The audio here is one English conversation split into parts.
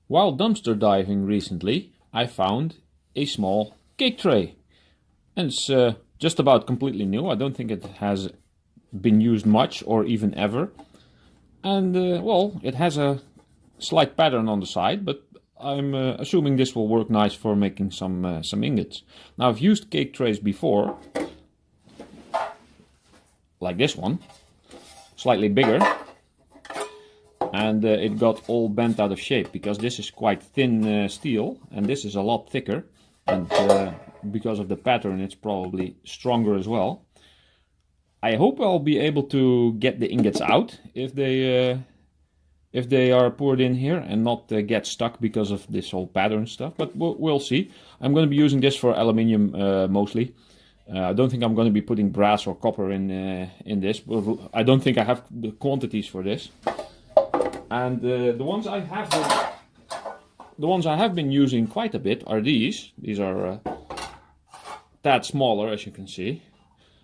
While dumpster diving recently, I found a small cake tray. And it's just about completely new. I don't think it has been used much or even ever. And well, it has a slight pattern on the side, but I'm assuming this will work nice for making some ingots. Now I've used cake trays before, like this one, slightly bigger, and it got all bent out of shape because this is quite thin steel and this is a lot thicker, and because of the pattern it's probably stronger as well. I hope I'll be able to get the ingots out if they are poured in here and not get stuck because of this whole pattern stuff, but we'll see. I'm going to be using this for aluminium mostly. I don't think I'm going to be putting brass or copper in this. I don't think I have the quantities for this. And the ones I have been using quite a bit are these. These are a tad smaller, as you can see.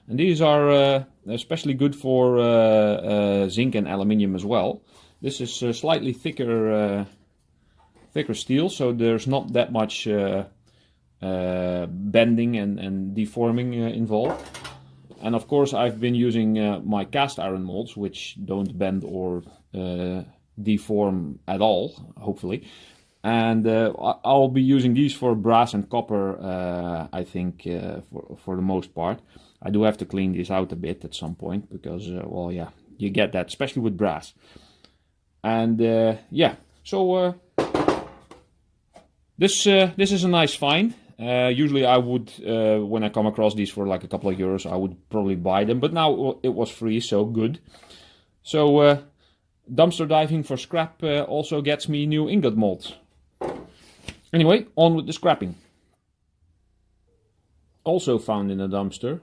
And these are especially good for zinc and aluminium as well. This is slightly thicker steel, so there's not that much bending and deforming involved. And of course I've been using my cast iron molds, which don't bend or deform at all, hopefully. And I'll be using these for brass and copper, I think, for the most part. I do have to clean these out a bit at some point because, well, yeah, you get that, especially with brass. And yeah, so this is a nice find. Usually I would, when I come across these for like a couple of euros, I would probably buy them. But now it was free, so good. So dumpster diving for scrap also gets me new ingot molds. Anyway, on with the scrapping. Also found in a dumpster,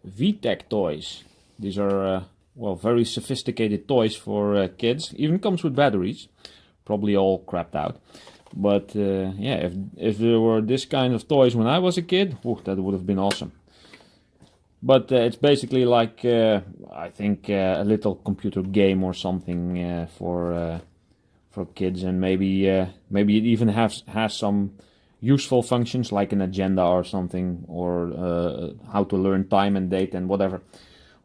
Vtec Toys. These are, well, very sophisticated toys for kids. Even comes with batteries. Probably all crapped out. But yeah, if there were this kind of toys when I was a kid, whew, that would have been awesome. But it's basically like, I think, a little computer game or something for kids, and maybe it even has some useful functions like an agenda or something, or how to learn time and date and whatever.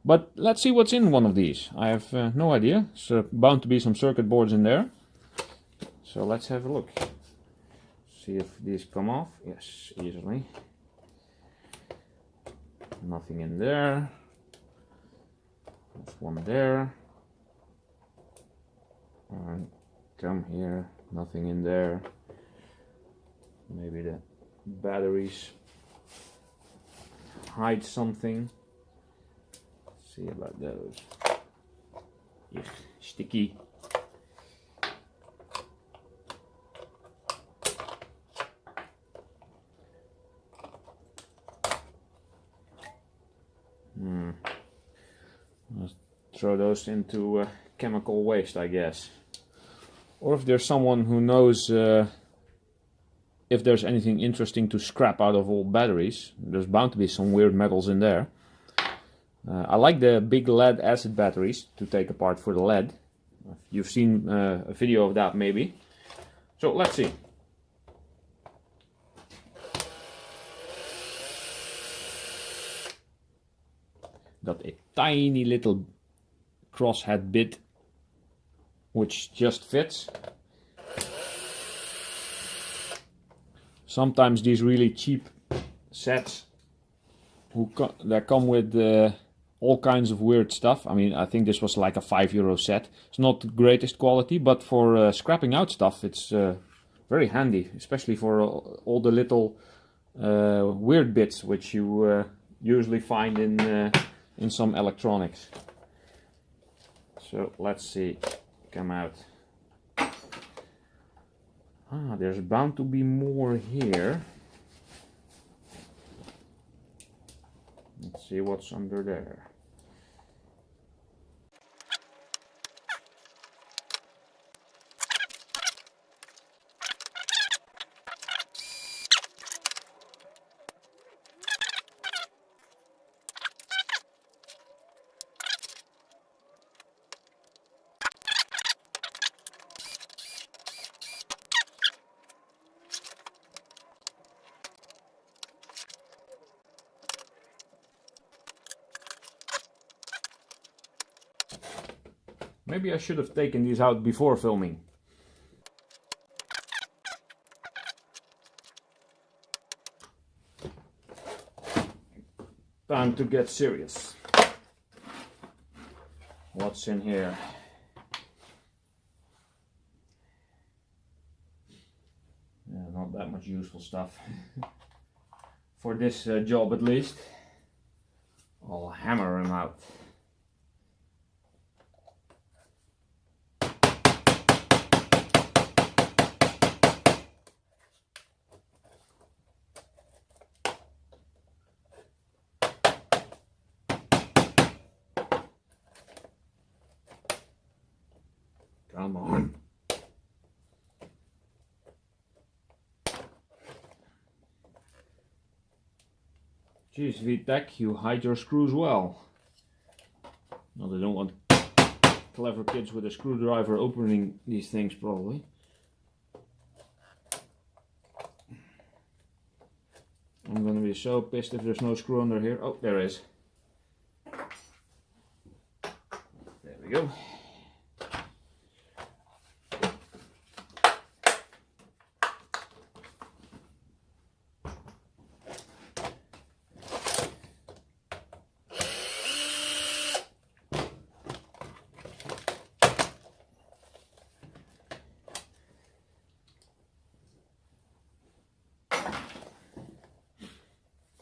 But let's see what's in one of these. I have no idea. There's bound to be some circuit boards in there. So let's have a look. See if these come off. Yes, easily. Nothing in there. There's one there. Alright, come here. Nothing in there. Maybe the batteries hide something. Let's see about those. Ugh, sticky. Let's throw those into chemical waste, I guess. Or if there's someone who knows if there's anything interesting to scrap out of old batteries, there's bound to be some weird metals in there. I like the big lead acid batteries to take apart for the lead. You've seen a video of that maybe. So let's see. Got a tiny little crosshead bit which just fits. Sometimes these really cheap sets that come with all kinds of weird stuff. I mean, I think this was like a €5 set. It's not the greatest quality, but for scrapping out stuff it's very handy, especially for all the little weird bits which you usually find in some electronics. So let's see, come out. There's bound to be more here. Let's see what's under there. Maybe I should have taken these out before filming. Time to get serious. What's in here? Yeah, not that much useful stuff. For this job at least. I'll hammer him out. Come on. Jeez, Vtec, you hide your screws well. No, they don't want clever kids with a screwdriver opening these things, probably. I'm gonna be so pissed if there's no screw under here. Oh, there is. There we go.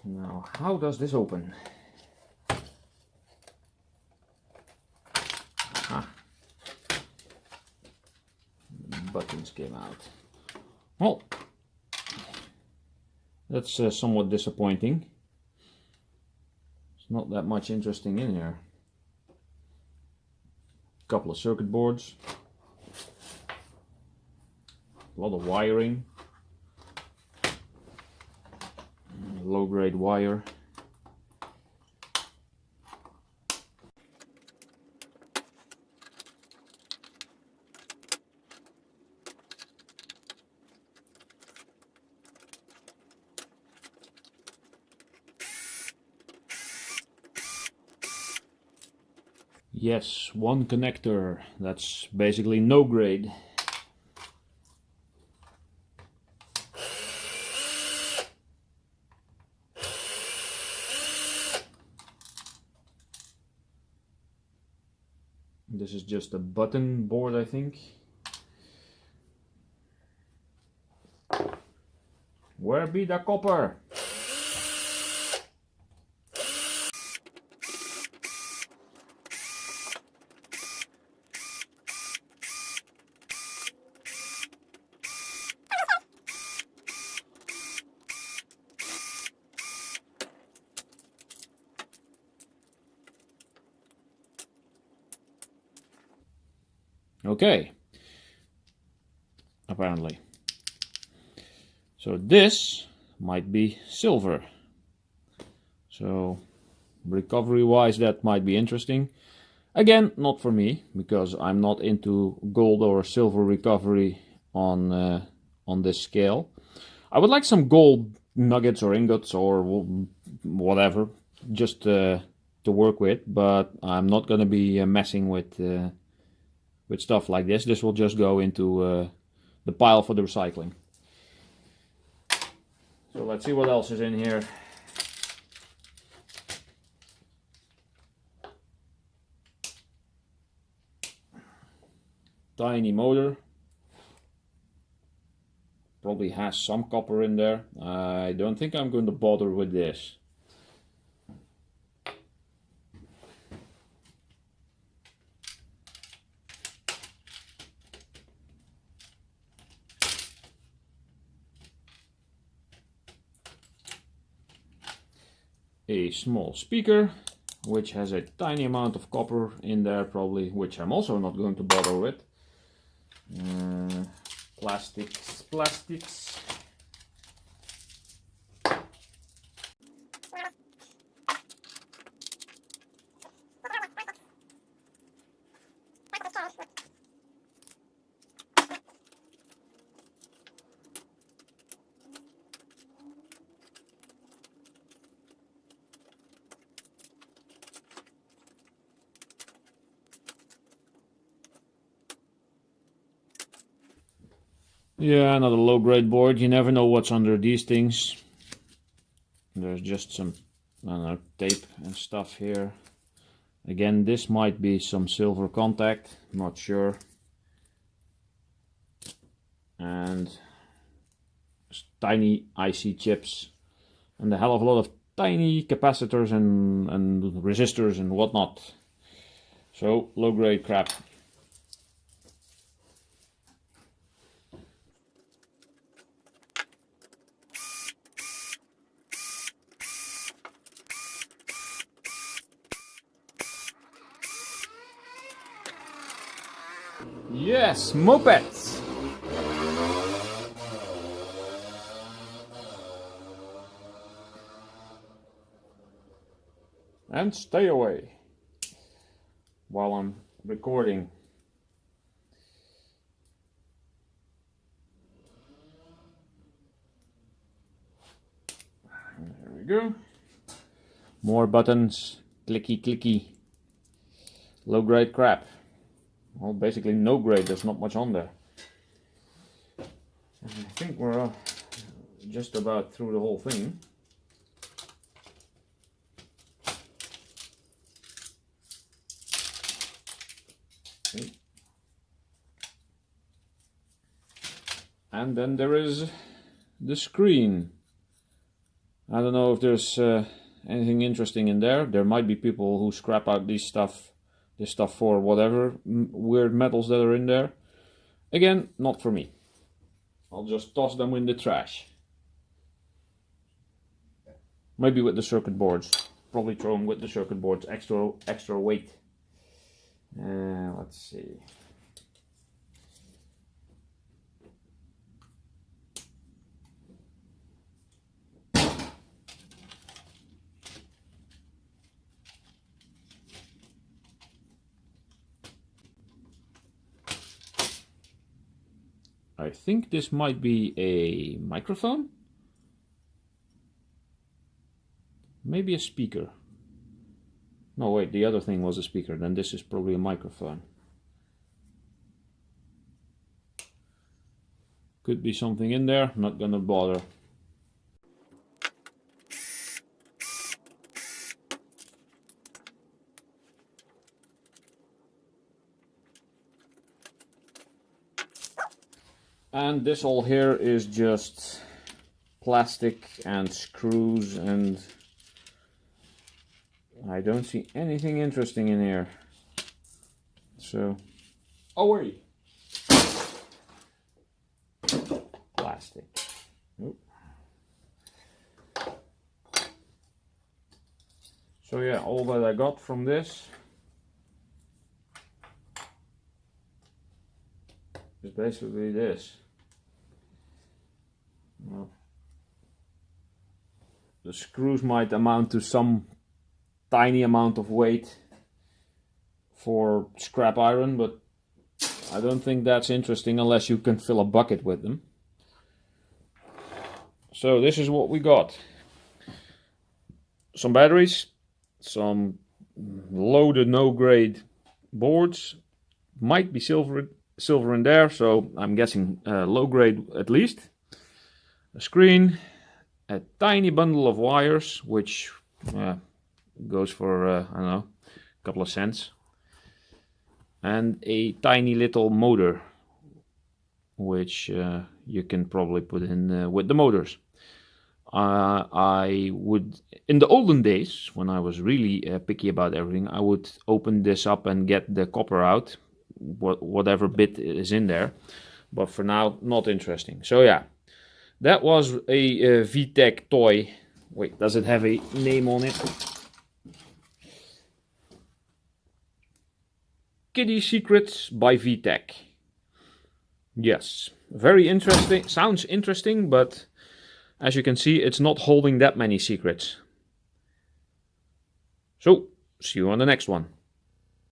Now, how does this open? Aha. Buttons came out. Well, that's somewhat disappointing. There's not that much interesting in here. A couple of circuit boards. A lot of wiring. Low-grade wire. Yes, one connector. That's basically no grade. This is just a button board, I think. Where be the copper? Okay, apparently. So this might be silver. So recovery wise that might be interesting. Again, not for me, because I'm not into gold or silver recovery on this scale. I would like some gold nuggets or ingots or whatever, just to work with, but I'm not going to be messing with stuff like this. This will just go into the pile for the recycling. So let's see what else is in here. Tiny motor. Probably has some copper in there. I don't think I'm going to bother with this. A small speaker, which has a tiny amount of copper in there probably, which I'm also not going to bother with. Plastics. Yeah, another low-grade board. You never know what's under these things. There's just some, I don't know, tape and stuff here. Again, this might be some silver contact, not sure. And tiny IC chips and a hell of a lot of tiny capacitors and resistors and whatnot. So, low-grade crap. Yes, mopeds! And stay away while I'm recording. There we go. More buttons, clicky clicky. Low grade crap. Well, basically no grade, there's not much on there. And I think we're just about through the whole thing. Okay. And then there is the screen. I don't know if there's anything interesting in there. There might be people who scrap out this stuff for whatever weird metals that are in there. Again, not for me. I'll just toss them in the trash. Maybe with the circuit boards. Probably throw them with the circuit boards. Extra weight. Let's see. I think this might be a microphone. Maybe a speaker. No, wait, the other thing was a speaker. Then this is probably a microphone. Could be something in there. Not gonna bother. And this all here is just plastic and screws, and I don't see anything interesting in here. So, oh wait, plastic. Nope. So yeah, all that I got from this is basically this. Well, the screws might amount to some tiny amount of weight for scrap iron, but I don't think that's interesting unless you can fill a bucket with them. So this is what we got. Some batteries, some loaded no-grade boards, might be silver in there, so I'm guessing low grade at least. A screen, a tiny bundle of wires, which goes for I don't know, a couple of cents, and a tiny little motor, which you can probably put in with the motors. I would, in the olden days, when I was really picky about everything, I would open this up and get the copper out, whatever bit is in there, but for now, not interesting. So yeah, that was a Vtec toy. Wait, does it have a name on it? Kitty Secrets by Vtec. Yes, very interesting. Sounds interesting, but as you can see, it's not holding that many secrets. So, see you on the next one.